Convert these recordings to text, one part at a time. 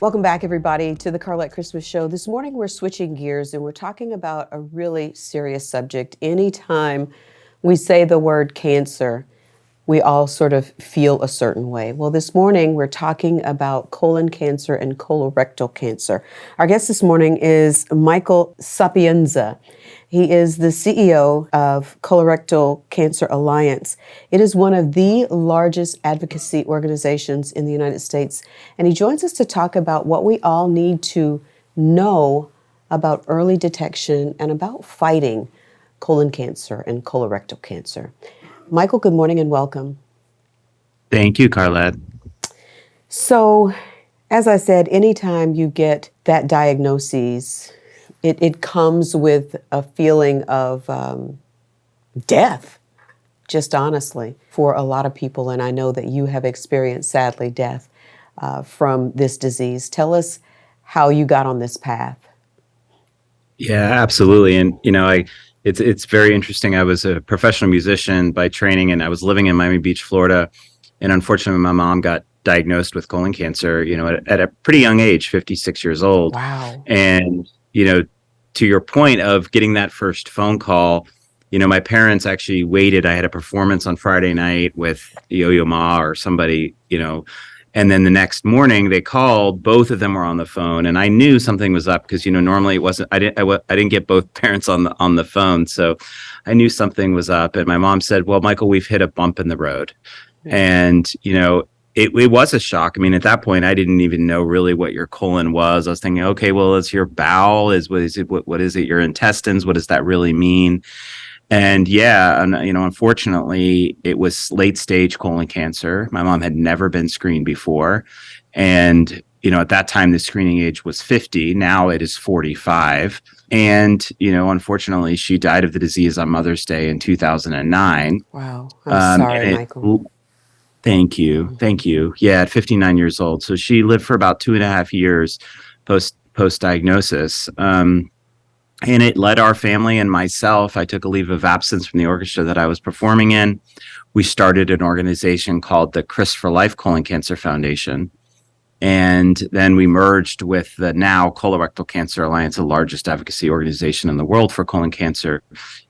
Welcome back, everybody, to the Carlette Christmas Show. This morning, we're switching gears and we're talking about a really serious subject. Anytime we say the word cancer, we all sort of feel a certain way. Well, this morning, we're talking about colon cancer and colorectal cancer. Our guest this morning is Michael Sapienza. He is the CEO of Colorectal Cancer Alliance. It is one of the largest advocacy organizations in the United States. And he joins us to talk about what we all need to know about early detection and about fighting colon cancer and colorectal cancer. Michael, good morning and welcome. Thank you, Carlette. So, as I said, anytime you get that diagnosis, it comes with a feeling of death, just honestly, for a lot of people. And I know that you have experienced, sadly, death from this disease. Tell us how you got on this path. Yeah, absolutely. And, it's very interesting. I was a professional musician by training, and I was living in Miami Beach, Florida. And unfortunately, my mom got diagnosed with colon cancer, at a pretty young age, 56 years old. Wow. And, to your point of getting that first phone call, my parents actually waited. I had a performance on Friday night with Yo-Yo Ma or somebody, and then the next morning they called. Both of them were on the phone, and I knew something was up because normally it wasn't. I didn't get both parents on the phone, so I knew something was up. And my mom said, "Well, Michael, we've hit a bump in the road," and It was a shock. I mean, at that point, I didn't even know really what your colon was. I was thinking, okay, well, it's your bowel. What is it? Your intestines? What does that really mean? And unfortunately, it was late stage colon cancer. My mom had never been screened before. And, at that time, the screening age was 50. Now it is 45. And, unfortunately, she died of the disease on Mother's Day in 2009. Wow. I'm sorry, Michael. Thank you. Yeah, at 59 years old. So she lived for about 2.5 years post diagnosis. And it led our family and myself. I took a leave of absence from the orchestra that I was performing in. We started an organization called the Chris for Life Colon Cancer Foundation. And then we merged with the now Colorectal Cancer Alliance, the largest advocacy organization in the world for colon cancer,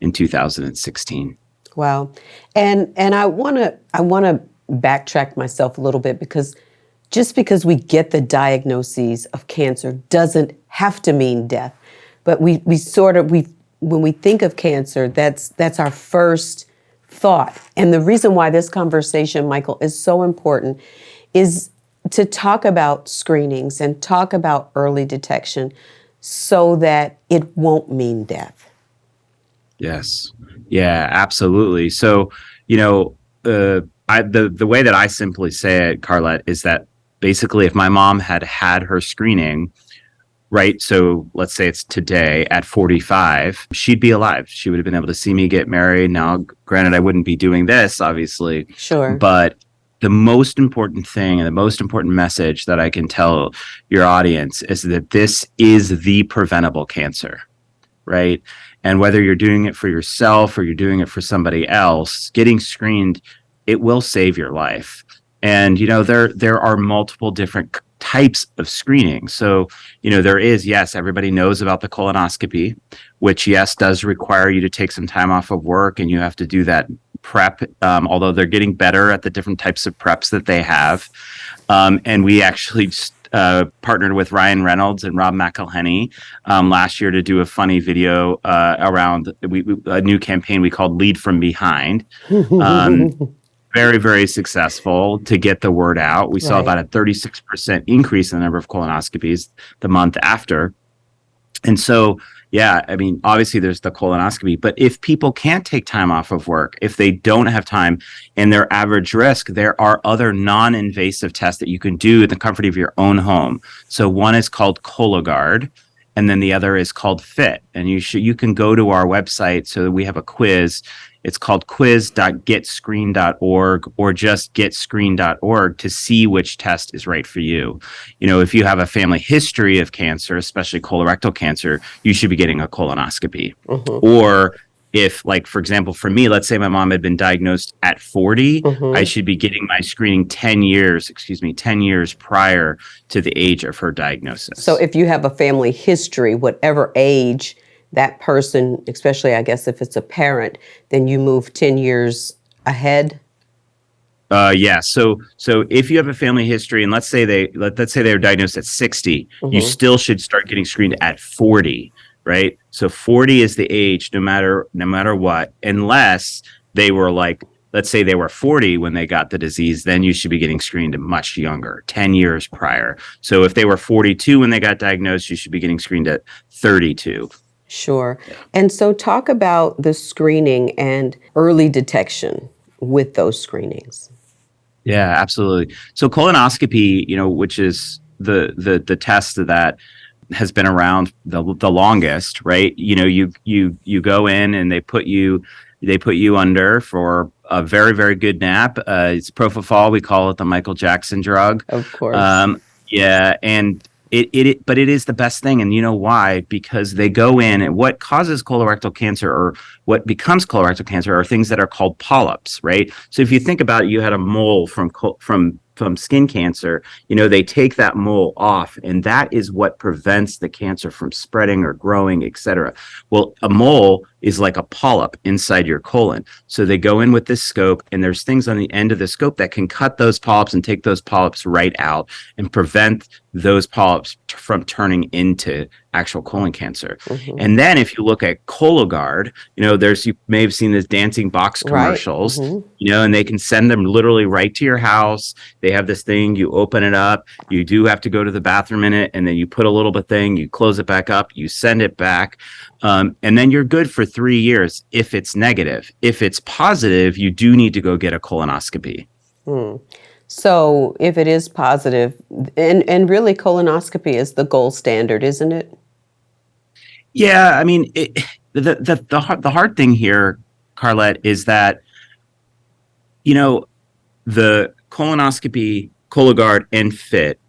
in 2016. Wow. And I want to backtrack myself a little bit, because just because we get the diagnosis of cancer doesn't have to mean death. But we when we think of cancer, that's our first thought. And the reason why this conversation, Michael, is so important is to talk about screenings and talk about early detection so that it won't mean death. Yes. Yeah, absolutely. So, the way that I simply say it, Carlette, is that basically if my mom had her screening, right, so let's say it's today at 45, she'd be alive. She would have been able to see me get married. Now, granted, I wouldn't be doing this, obviously. Sure. But the most important thing and the most important message that I can tell your audience is that this is the preventable cancer, right? And whether you're doing it for yourself or you're doing it for somebody else, getting screened, it will save your life. And, there are multiple different types of screening. So, there is, yes, everybody knows about the colonoscopy, which, yes, does require you to take some time off of work, and you have to do that prep, although they're getting better at the different types of preps that they have. And we actually partnered with Ryan Reynolds and Rob McElhenney last year to do a funny video around a new campaign we called Lead From Behind. Very, very successful to get the word out. We saw about a 36% increase in the number of colonoscopies the month after. And so, yeah, I mean, obviously there's the colonoscopy, but if people can't take time off of work, if they don't have time and they're average risk, there are other non-invasive tests that you can do in the comfort of your own home. So one is called Cologuard, and then the other is called FIT. And you can go to our website. So we have a quiz. It's called quiz.getscreen.org or just getscreen.org to see which test is right for you. If you have a family history of cancer, especially colorectal cancer, you should be getting a colonoscopy. Or if, like, for example, for me, let's say my mom had been diagnosed at 40, I should be getting my screening 10 years prior to the age of her diagnosis. So if you have a family history, whatever age that person, especially I guess if it's a parent, then you move 10 years ahead. Yeah. So if you have a family history, and let's say they're diagnosed at 60, you still should start getting screened at 40, right? So 40 is the age, no matter what, unless they were like, let's say they were 40 when they got the disease, then you should be getting screened much younger, 10 years prior. So if they were 42 when they got diagnosed, you should be getting screened at 32. Sure. And so talk about the screening and early detection with those screenings. Yeah, absolutely. So colonoscopy, which is the test that has been around the longest, right? You go in and they put you under for a very, very good nap. It's propofol. We call it the Michael Jackson drug. Of course. Yeah, and but it is the best thing, and you know why? Because they go in, and what causes colorectal cancer, or what becomes colorectal cancer, are things that are called polyps, right? So if you think about it, you had a mole from skin cancer, they take that mole off, and that is what prevents the cancer from spreading or growing, etc. Well, a mole is like a polyp inside your colon. So they go in with this scope, and there's things on the end of the scope that can cut those polyps and take those polyps right out and prevent those polyps from turning into actual colon cancer. And then if you look at Cologuard, you may have seen this dancing box commercials, and they can send them literally right to your house. They have this thing, you open it up, you do have to go to the bathroom in it, and then you put a little bit thing, you close it back up, you send it back, and then you're good for 3 years if it's negative. If it's positive, you do need to go get a colonoscopy. So if it is positive, and really colonoscopy is the gold standard, isn't it? Yeah, I mean, the hard thing here, Carlette, is that, the colonoscopy, Cologuard, and FIT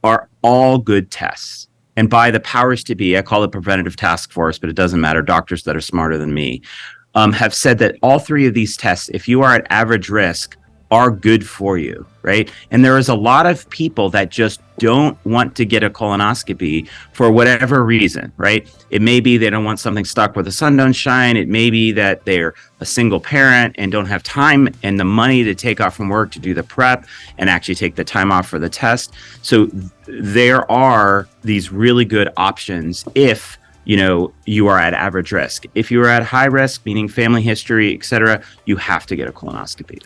are all good tests. And by the powers to be, I call it preventative task force, but it doesn't matter. Doctors that are smarter than me have said that all three of these tests, if you are at average risk, are good for you, right? And there is a lot of people that just don't want to get a colonoscopy for whatever reason, right? It may be they don't want something stuck where the sun don't shine. It may be that they're a single parent and don't have time and the money to take off from work to do the prep and actually take the time off for the test. So there are these really good options if you are at average risk. If you are at high risk, meaning family history, etc., you have to get a colonoscopy.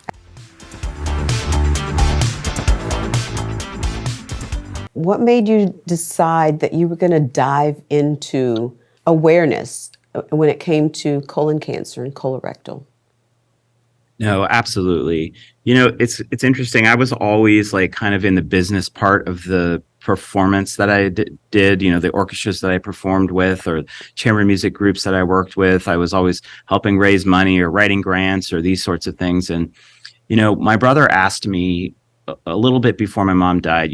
What made you decide that you were going to dive into awareness when it came to colon cancer and colorectal? No, absolutely. It's interesting. I was always like kind of in the business part of the performance that I did, the orchestras that I performed with or chamber music groups that I worked with. I was always helping raise money or writing grants or these sorts of things. And, my brother asked me a little bit before my mom died,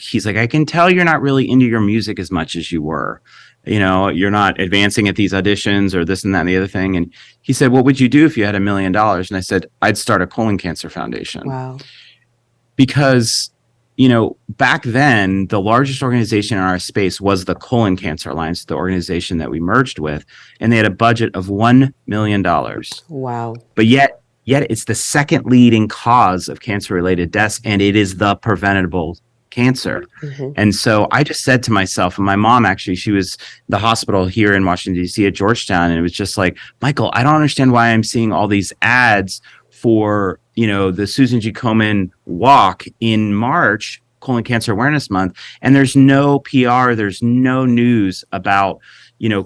he's like, I can tell you're not really into your music as much as you were. You're not advancing at these auditions or this and that and the other thing. And he said, what would you do if you had $1 million? And I said, I'd start a colon cancer foundation. Wow. Because, back then, the largest organization in our space was the Colon Cancer Alliance, the organization that we merged with. And they had a budget of $1 million. Wow. But yet it's the second leading cause of cancer-related deaths, and it is the preventable cancer. And so I just said to myself, and my mom actually, she was the hospital here in Washington, D.C. at Georgetown, and it was just like, Michael, I don't understand why I'm seeing all these ads for, the Susan G. Komen walk in March, Colon Cancer Awareness Month, and there's no PR, there's no news about,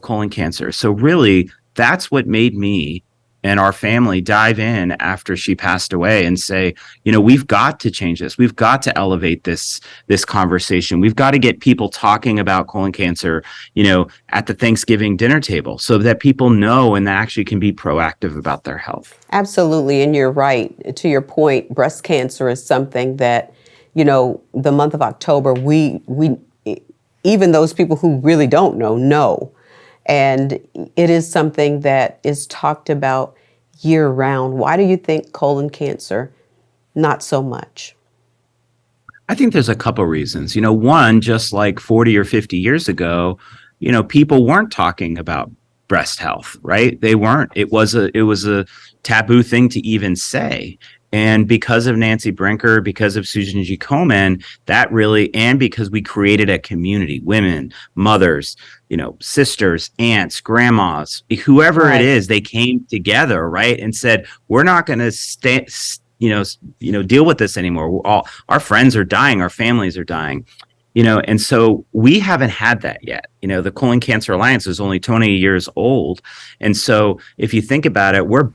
colon cancer. So really, that's what made me and our family dive in after she passed away and say, we've got to change this. We've got to elevate this conversation. We've got to get people talking about colon cancer, at the Thanksgiving dinner table so that people know and actually can be proactive about their health. Absolutely. And you're right. To your point, breast cancer is something that, the month of October, we even those people who really don't know. And it is something that is talked about year round. Why do you think colon cancer not so much? I think there's a couple reasons. One, just like 40 or 50 years ago, people weren't talking about breast health, right? They weren't. It was a taboo thing to even say. And because of Nancy Brinker, because of Susan G. Komen, that really, and because we created a community, women, mothers, sisters, aunts, grandmas, whoever it Right. is, they came together, right, and said, we're not going to deal with this anymore. All our friends are dying, our families are dying, and so we haven't had that yet. The Colon Cancer Alliance is only 20 years old, and so if you think about it, we're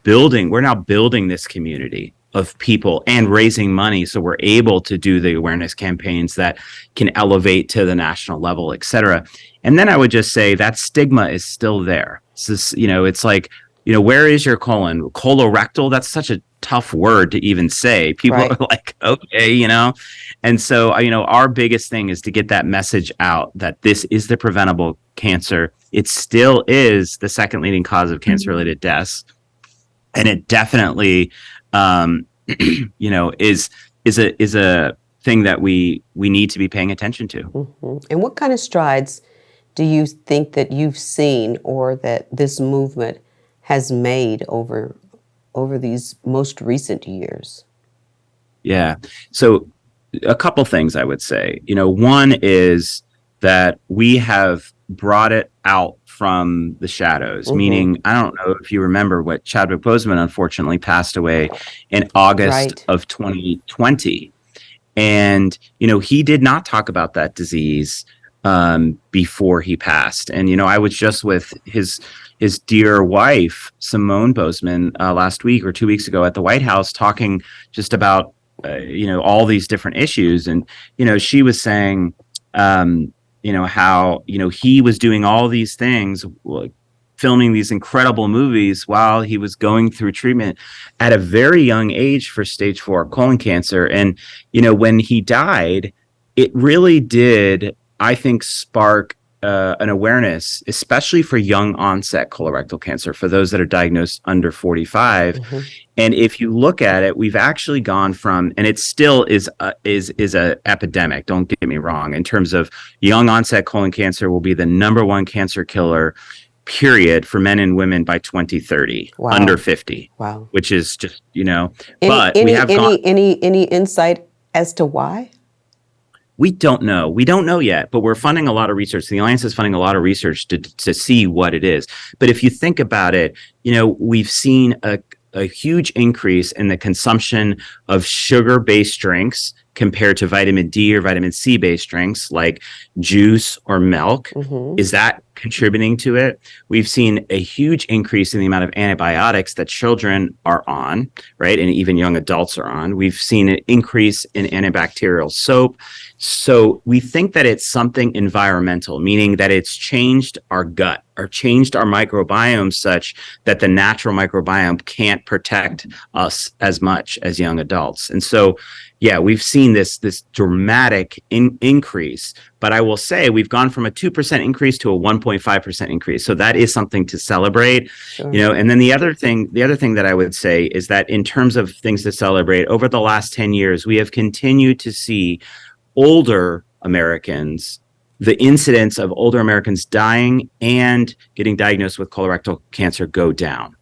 now building this community of people and raising money, so we're able to do the awareness campaigns that can elevate to the national level, et cetera. And then I would just say that stigma is still there. It's like, where is your colon? Colorectal, that's such a tough word to even say. People Right. are like, okay. And so, our biggest thing is to get that message out that this is the preventable cancer. It still is the second leading cause of cancer-related deaths. And it definitely, is a thing that we need to be paying attention to. And what kind of strides do you think that you've seen or that this movement has made over these most recent years? Yeah. So a couple things I would say. One is that we have brought it out from the shadows, meaning, I don't know if you remember what Chadwick Boseman unfortunately passed away in August Right. of 2020. And, he did not talk about that disease before he passed. And, I was just with his dear wife, Simone Boseman, last week or 2 weeks ago at the White House, talking just about, all these different issues. And, she was saying, how, he was doing all these things, like filming these incredible movies while he was going through treatment at a very young age for stage 4 colon cancer. And, when he died, it really did, I think, spark an awareness, especially for young onset colorectal cancer, for those that are diagnosed under 45. And if you look at it, we've actually gone from, and it still is a epidemic. Don't get me wrong. In terms of young onset colon cancer, will be the number one cancer killer, period, for men and women by 2030, Wow. under 50. Wow. Which is just, Any, we have gone. any insight as to why? We don't know. We don't know yet, but we're funding a lot of research. The Alliance is funding a lot of research to see what it is. But if you think about it, we've seen a huge increase in the consumption of sugar-based drinks compared to vitamin D or vitamin C-based drinks like juice or milk. Is that contributing to it? We've seen a huge increase in the amount of antibiotics that children are on, right? And even young adults are on. We've seen an increase in antibacterial soap. So we think that it's something environmental, meaning that it's changed our gut or changed our microbiome such that the natural microbiome can't protect us as much as young adults. And so, yeah, we've seen this dramatic increase, but I will say we've gone from a 2% increase to a 1.5% increase. So that is something to celebrate. Sure. And then the other thing that I would say is that in terms of things to celebrate, over the last 10 years, we have continued to see older Americans, the incidence of older Americans dying and getting diagnosed with colorectal cancer go down.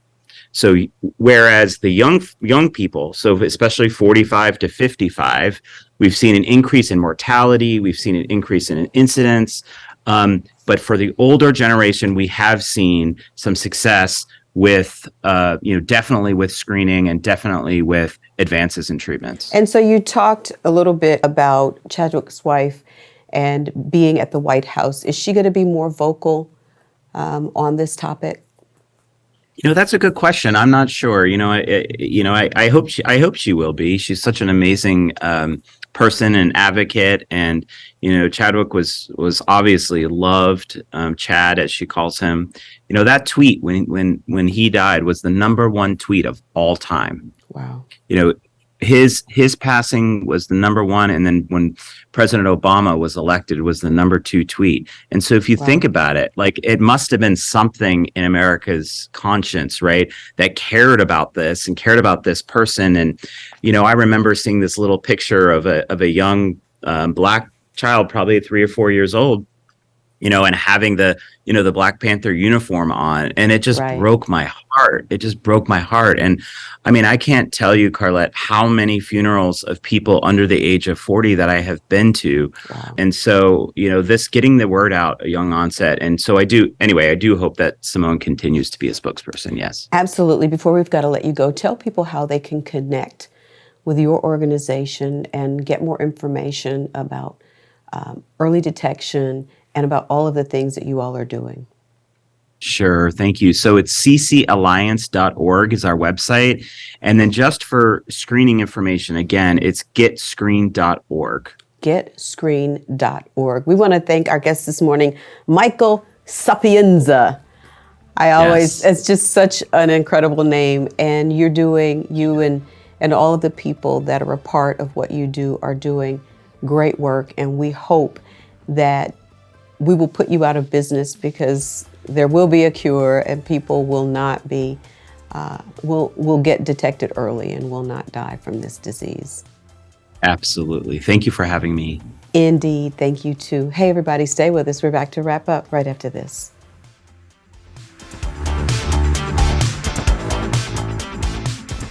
So whereas the young people, so especially 45 to 55, we've seen an increase in mortality, we've seen an increase in incidence. But for the older generation, we have seen some success with, definitely with screening and definitely with advances in treatments. And so you talked a little bit about Chadwick's wife and being at the White House. Is she going to be more vocal on this topic? That's a good question. I'm not sure. I hope she will be. She's such an amazing person and advocate, and Chadwick was obviously loved. Chad, as she calls him. That tweet when he died was the number one tweet of all time. Wow. his passing was the number one, and then when President Obama was elected, it was the number two tweet. And so if you think Wow. about it, like, it must have been something in America's conscience, right, that cared about this and cared about this person. And I remember seeing this little picture of a young black child, probably 3 or 4 years old, and having the Black Panther uniform on. And it just Right. broke my heart. It just broke my heart. And I mean, I can't tell you, Carlette, how many funerals of people under the age of 40 that I have been to. Wow. And so, this getting the word out, a young onset. And so I do hope that Simone continues to be a spokesperson. Yes. Absolutely. Before we've got to let you go, tell people how they can connect with your organization and get more information about early detection and about all of the things that you all are doing. Sure. Thank you. So it's ccalliance.org is our website. And then just for screening information, again, it's getscreen.org. Getscreen.org. We want to thank our guest this morning, Michael Sapienza. It's just such an incredible name. And you and all of the people that are a part of what you do are doing great work. And we hope that we will put you out of business, because there will be a cure and people will not be, will get detected early and will not die from this disease. Absolutely. Thank you for having me. Indeed. Thank you too. Hey, everybody, stay with us. We're back to wrap up right after this.